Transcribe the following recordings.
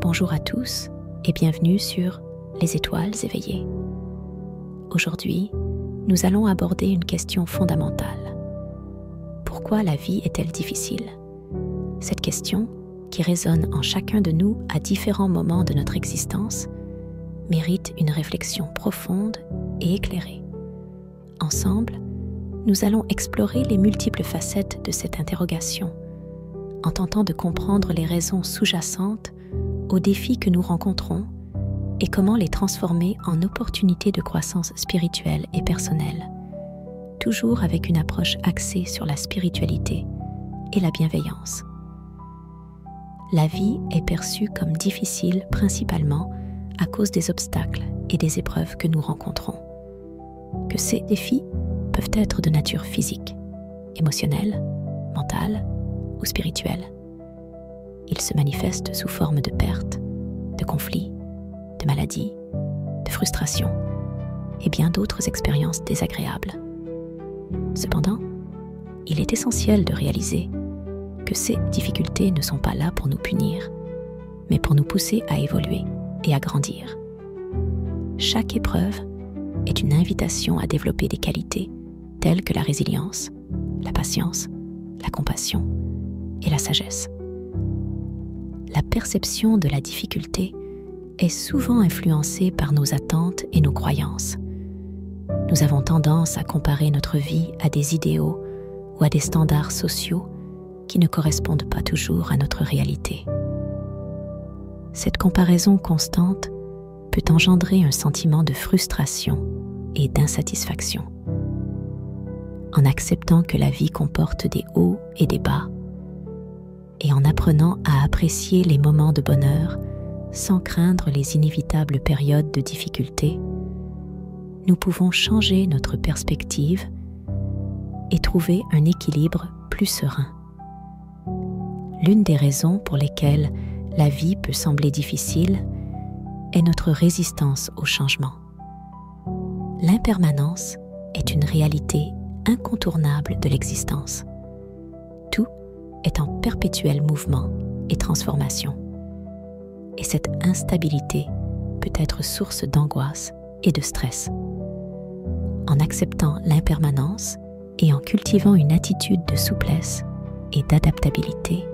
Bonjour à tous et bienvenue sur Les étoiles éveillées. Aujourd'hui, nous allons aborder une question fondamentale. Pourquoi la vie est-elle difficile? Cette question, qui résonne en chacun de nous à différents moments de notre existence, mérite une réflexion profonde et éclairée. Ensemble, nous allons explorer les multiples facettes de cette interrogation, en tentant de comprendre les raisons sous-jacentes aux défis que nous rencontrons et comment les transformer en opportunités de croissance spirituelle et personnelle, toujours avec une approche axée sur la spiritualité et la bienveillance. La vie est perçue comme difficile principalement à cause des obstacles et des épreuves que nous rencontrons. Que ces défis peuvent être de nature physique, émotionnelle, mentale ou spirituelle. Ils se manifestent sous forme de pertes, de conflits, de maladies, de frustrations et bien d'autres expériences désagréables. Cependant, il est essentiel de réaliser que ces difficultés ne sont pas là pour nous punir, mais pour nous pousser à évoluer et à grandir. Chaque épreuve est une invitation à développer des qualités telles que la résilience, la patience, la compassion et la sagesse. La perception de la difficulté est souvent influencée par nos attentes et nos croyances. Nous avons tendance à comparer notre vie à des idéaux ou à des standards sociaux qui ne correspondent pas toujours à notre réalité. Cette comparaison constante peut engendrer un sentiment de frustration et d'insatisfaction. En acceptant que la vie comporte des hauts et des bas, et en apprenant à apprécier les moments de bonheur sans craindre les inévitables périodes de difficulté, nous pouvons changer notre perspective et trouver un équilibre plus serein. L'une des raisons pour lesquelles la vie peut sembler difficile est notre résistance au changement. L'impermanence est une réalité incontournable de l'existence. Tout est en perpétuel mouvement et transformation. Et cette instabilité peut être source d'angoisse et de stress. En acceptant l'impermanence et en cultivant une attitude de souplesse et d'adaptabilité,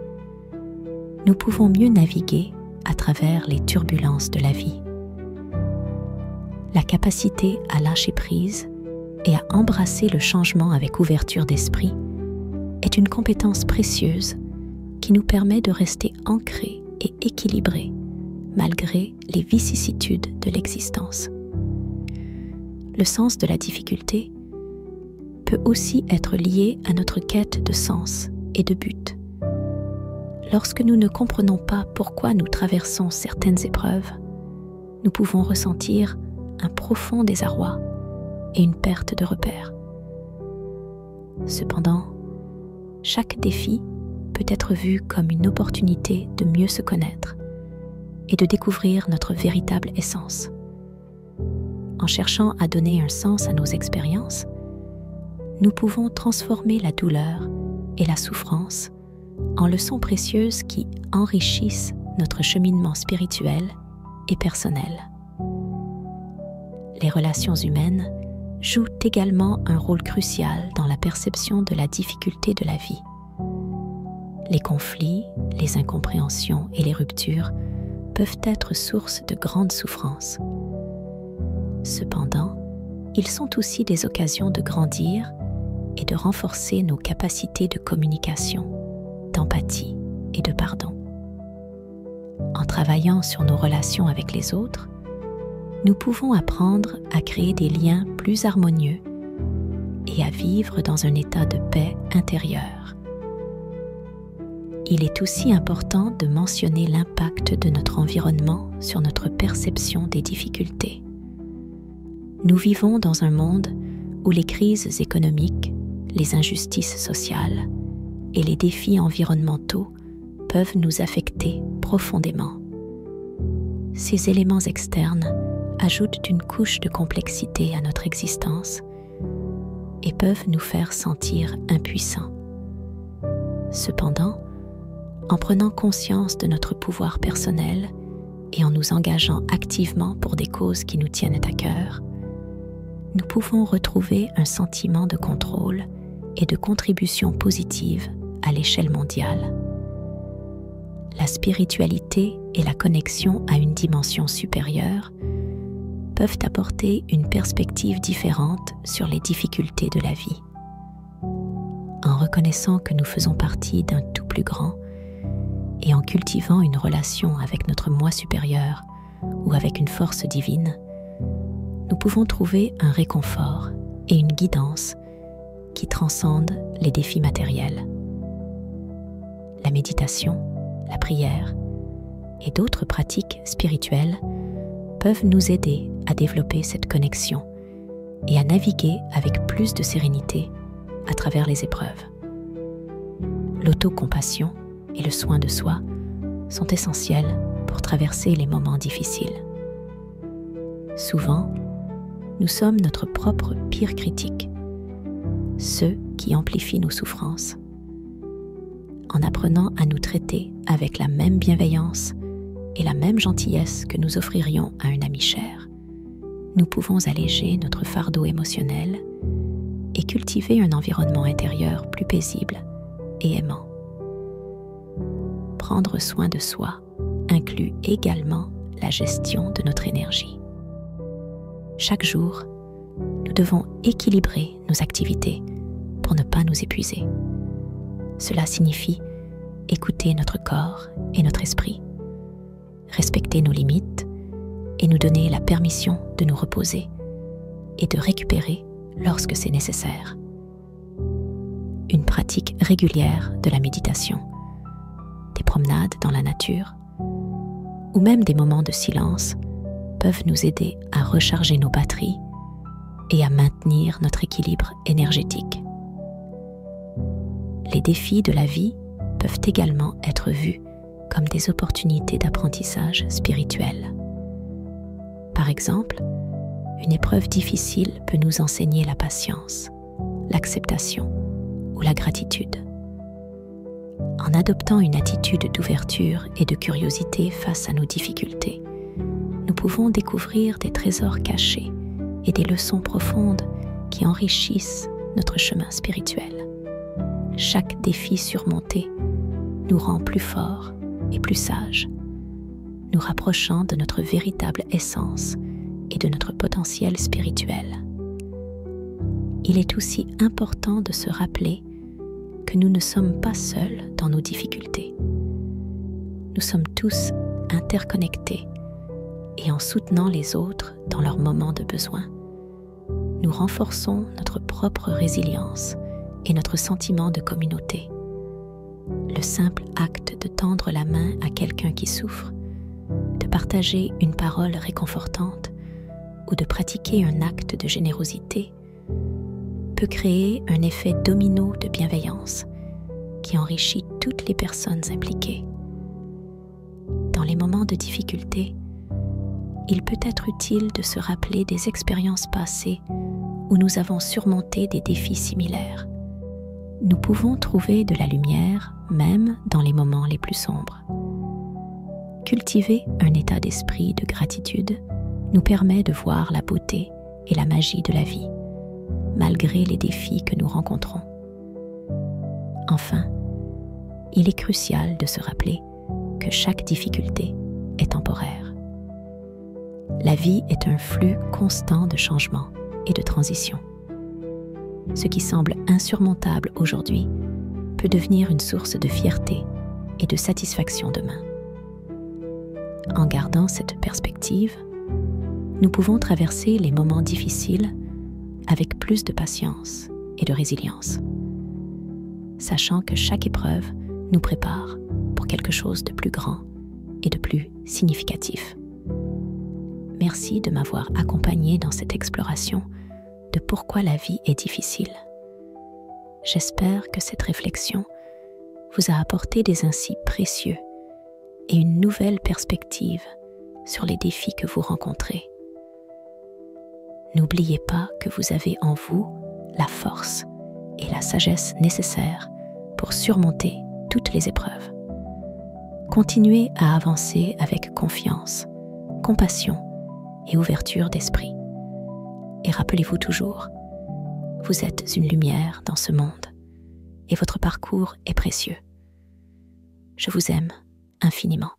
nous pouvons mieux naviguer à travers les turbulences de la vie. La capacité à lâcher prise et à embrasser le changement avec ouverture d'esprit est une compétence précieuse qui nous permet de rester ancrés et équilibrés malgré les vicissitudes de l'existence. Le sens de la difficulté peut aussi être lié à notre quête de sens et de but. Lorsque nous ne comprenons pas pourquoi nous traversons certaines épreuves, nous pouvons ressentir un profond désarroi et une perte de repères. Cependant, chaque défi peut être vu comme une opportunité de mieux se connaître et de découvrir notre véritable essence. En cherchant à donner un sens à nos expériences, nous pouvons transformer la douleur et la souffrance en leçons précieuses qui enrichissent notre cheminement spirituel et personnel. Les relations humaines jouent également un rôle crucial dans la perception de la difficulté de la vie. Les conflits, les incompréhensions et les ruptures peuvent être source de grandes souffrances. Cependant, ils sont aussi des occasions de grandir et de renforcer nos capacités de communication, d'empathie et de pardon. En travaillant sur nos relations avec les autres, nous pouvons apprendre à créer des liens plus harmonieux et à vivre dans un état de paix intérieure. Il est aussi important de mentionner l'impact de notre environnement sur notre perception des difficultés. Nous vivons dans un monde où les crises économiques, les injustices sociales et les défis environnementaux peuvent nous affecter profondément. Ces éléments externes ajoutent une couche de complexité à notre existence et peuvent nous faire sentir impuissants. Cependant, en prenant conscience de notre pouvoir personnel et en nous engageant activement pour des causes qui nous tiennent à cœur, nous pouvons retrouver un sentiment de contrôle et de contribution positive à l'échelle mondiale. La spiritualité et la connexion à une dimension supérieure peuvent apporter une perspective différente sur les difficultés de la vie. En reconnaissant que nous faisons partie d'un tout plus grand et en cultivant une relation avec notre moi supérieur ou avec une force divine, nous pouvons trouver un réconfort et une guidance qui transcendent les défis matériels. La méditation, la prière et d'autres pratiques spirituelles peuvent nous aider à développer cette connexion et à naviguer avec plus de sérénité à travers les épreuves. L'autocompassion et le soin de soi sont essentiels pour traverser les moments difficiles. Souvent, nous sommes notre propre pire critique, ceux qui amplifient nos souffrances. En apprenant à nous traiter avec la même bienveillance et la même gentillesse que nous offririons à un ami cher, nous pouvons alléger notre fardeau émotionnel et cultiver un environnement intérieur plus paisible et aimant. Prendre soin de soi inclut également la gestion de notre énergie. Chaque jour, nous devons équilibrer nos activités pour ne pas nous épuiser. Cela signifie écouter notre corps et notre esprit, respecter nos limites et nous donner la permission de nous reposer et de récupérer lorsque c'est nécessaire. Une pratique régulière de la méditation, des promenades dans la nature ou même des moments de silence peuvent nous aider à recharger nos batteries et à maintenir notre équilibre énergétique. Les défis de la vie peuvent également être vus comme des opportunités d'apprentissage spirituel. Par exemple, une épreuve difficile peut nous enseigner la patience, l'acceptation ou la gratitude. En adoptant une attitude d'ouverture et de curiosité face à nos difficultés, nous pouvons découvrir des trésors cachés et des leçons profondes qui enrichissent notre chemin spirituel. Chaque défi surmonté nous rend plus forts et plus sages, nous rapprochant de notre véritable essence et de notre potentiel spirituel. Il est aussi important de se rappeler que nous ne sommes pas seuls dans nos difficultés. Nous sommes tous interconnectés et en soutenant les autres dans leurs moments de besoin, nous renforçons notre propre résilience et notre sentiment de communauté. Le simple acte de tendre la main à quelqu'un qui souffre, de partager une parole réconfortante ou de pratiquer un acte de générosité peut créer un effet domino de bienveillance qui enrichit toutes les personnes impliquées. Dans les moments de difficulté, il peut être utile de se rappeler des expériences passées où nous avons surmonté des défis similaires. Nous pouvons trouver de la lumière même dans les moments les plus sombres. Cultiver un état d'esprit de gratitude nous permet de voir la beauté et la magie de la vie, malgré les défis que nous rencontrons. Enfin, il est crucial de se rappeler que chaque difficulté est temporaire. La vie est un flux constant de changements et de transitions. Ce qui semble insurmontable aujourd'hui peut devenir une source de fierté et de satisfaction demain. En gardant cette perspective, nous pouvons traverser les moments difficiles avec plus de patience et de résilience, sachant que chaque épreuve nous prépare pour quelque chose de plus grand et de plus significatif. Merci de m'avoir accompagné dans cette exploration de pourquoi la vie est difficile. J'espère que cette réflexion vous a apporté des insights précieux et une nouvelle perspective sur les défis que vous rencontrez. N'oubliez pas que vous avez en vous la force et la sagesse nécessaires pour surmonter toutes les épreuves. Continuez à avancer avec confiance compassion et ouverture d'esprit. Et rappelez-vous toujours, vous êtes une lumière dans ce monde et votre parcours est précieux. Je vous aime infiniment.